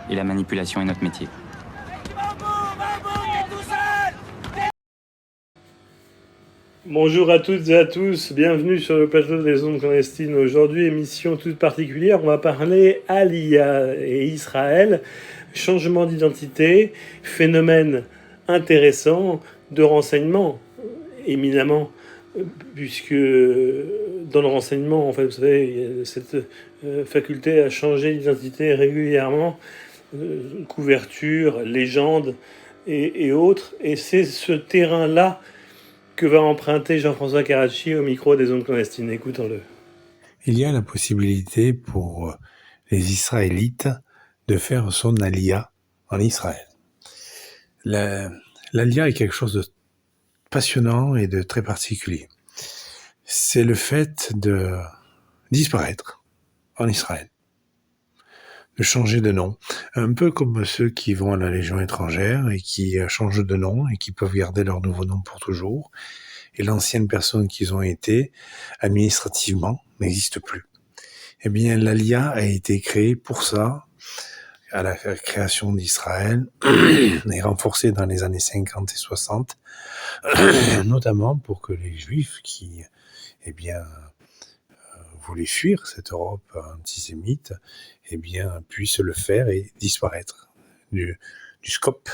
Et la manipulation est notre métier. Bonjour à toutes et à tous, bienvenue sur le plateau des ondes clandestines. Aujourd'hui, émission toute particulière, on va parler Aliyah et Israël, changement d'identité, phénomène intéressant de renseignement, éminemment, puisque dans le renseignement, en fait, vous savez, il y a cette faculté à changer d'identité régulièrement, couverture, légende et autres, et c'est ce terrain-là que va emprunter Jean-François Carracci au micro des ondes clandestines. Écoutons-le. Il y a la possibilité pour les Israélites de faire son aliyah en Israël. L'aliyah est quelque chose de passionnant et de très particulier. C'est le fait de disparaître en Israël, de changer de nom, un peu comme ceux qui vont à la Légion étrangère et qui changent de nom et qui peuvent garder leur nouveau nom pour toujours. Et l'ancienne personne qu'ils ont été, administrativement, n'existe plus. Eh bien, l'Aliyah a été créée pour ça, à la création d'Israël, et renforcée dans les années 50 et 60, notamment pour que les Juifs qui, eh bien, voulaient fuir cette Europe antisémite, eh bien, puissent le faire et disparaître du scope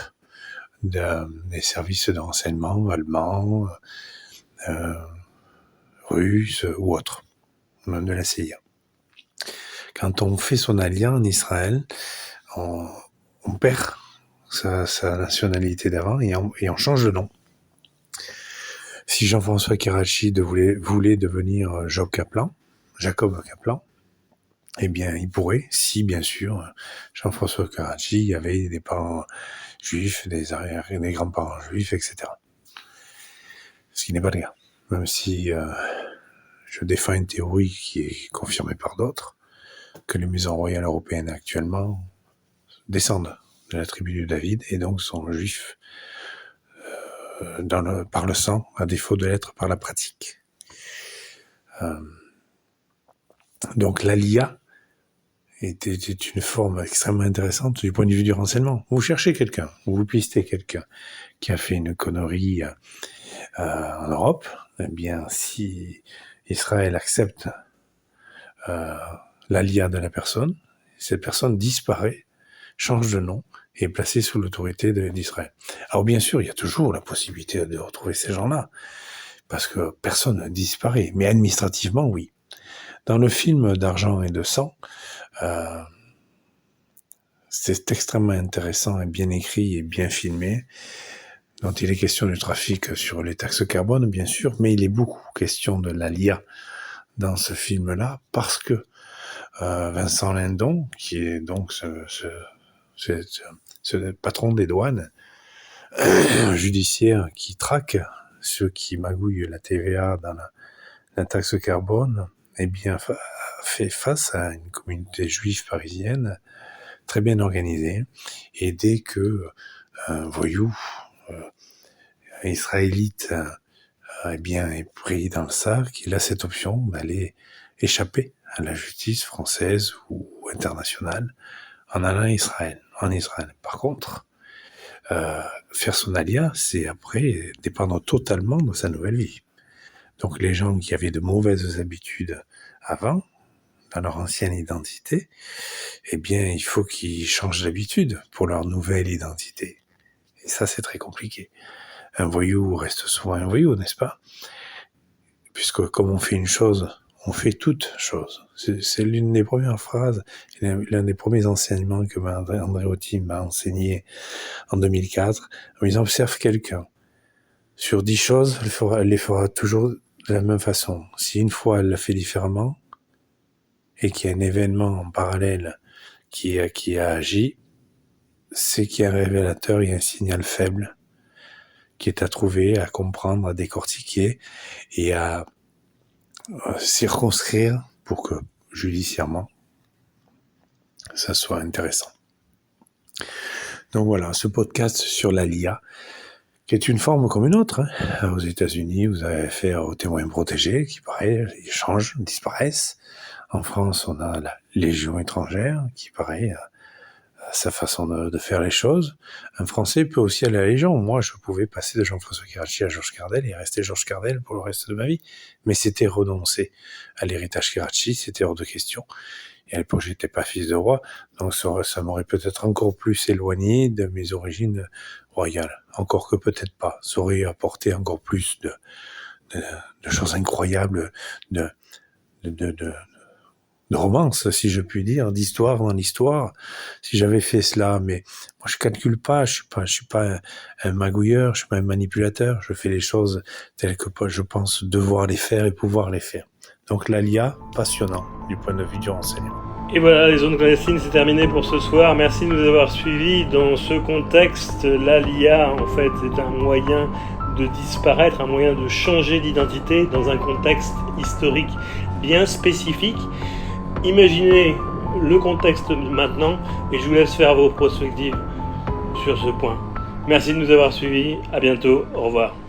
des services de renseignement allemands, russes ou autres, même de la CIA. Quand on fait son aliyah en Israël, on perd sa nationalité d'avant et on change de nom. Si Jean-François Carracci voulait devenir Jacob Kaplan, eh bien, il pourrait, si bien sûr Jean-François Carracci avait des parents juifs, des grands-parents juifs, etc. Ce qui n'est pas le cas. Même si je défends une théorie qui est confirmée par d'autres, que les maisons royales européennes actuellement descendent de la tribu de David et donc sont juifs par le sang, à défaut de l'être par la pratique. Donc l'aliyah était une forme extrêmement intéressante du point de vue du renseignement. Vous cherchez quelqu'un, vous pistez quelqu'un qui a fait une connerie en Europe, eh bien si Israël accepte l'aliyah de la personne, cette personne disparaît, change de nom et est placée sous l'autorité d'Israël. Alors bien sûr, il y a toujours la possibilité de retrouver ces gens-là, parce que personne ne disparaît, mais administrativement, oui. Dans le film d'Argent et de sang, c'est extrêmement intéressant et bien écrit et bien filmé, dont il est question du trafic sur les taxes carbone, bien sûr, mais il est beaucoup question de l'aliyah dans ce film-là, parce que Vincent Lindon, qui est donc ce patron des douanes judiciaire qui traque ceux qui magouillent la TVA dans la taxe carbone, eh bien, fait face à une communauté juive parisienne très bien organisée. Et dès que un voyou israélite eh bien, est pris dans le sac, il a cette option d'aller échapper à la justice française ou internationale en allant en Israël. Par contre, faire son aliyah, c'est après dépendre totalement de sa nouvelle vie. Donc les gens qui avaient de mauvaises habitudes avant, dans leur ancienne identité, eh bien il faut qu'ils changent d'habitude pour leur nouvelle identité. Et ça, c'est très compliqué. Un voyou reste souvent un voyou, n'est-ce pas? Puisque comme on fait une chose, on fait toute chose. C'est l'une des premières phrases, l'un des premiers enseignements que Andréotti m'a enseigné en 2004. Il observe quelqu'un. Sur 10 choses, elle les fera toujours de la même façon. Si une fois elle l'a fait différemment, et qu'il y a un événement en parallèle qui a agi, c'est qu'il y a un révélateur, il y a un signal faible qui est à trouver, à comprendre, à décortiquer et à circonscrire pour que, judiciairement, ça soit intéressant. Donc voilà, ce podcast sur l'aliyah, qui est une forme comme une autre. Aux États-Unis, vous avez affaire aux témoins protégés qui, pareil, ils changent, disparaissent. En France, on a la Légion étrangère qui, pareil, sa façon de faire les choses. Un Français peut aussi aller à la Légion. Moi, je pouvais passer de Jean-François Karachi à Georges Cardel et rester Georges Cardel pour le reste de ma vie. Mais c'était renoncer à l'héritage Karachi, c'était hors de question. Et à l'époque, j'étais pas fils de roi, donc ça m'aurait peut-être encore plus éloigné de mes origines royales. Encore que peut-être pas. Ça aurait apporté encore plus de choses incroyables, de romance, si je puis dire, d'histoire dans l'histoire, si j'avais fait cela. Mais moi, je calcule pas, je suis pas un magouilleur, je suis pas un manipulateur, je fais les choses telles que je pense devoir les faire et pouvoir les faire. Donc l'ALIA, passionnant du point de vue du renseignement. Et voilà, les zones clandestines, c'est terminé pour ce soir. Merci de nous avoir suivis. Dans ce contexte, l'ALIA, en fait, est un moyen de disparaître, un moyen de changer d'identité dans un contexte historique bien spécifique. Imaginez le contexte maintenant et je vous laisse faire vos prospectives sur ce point. Merci de nous avoir suivis. À bientôt. Au revoir.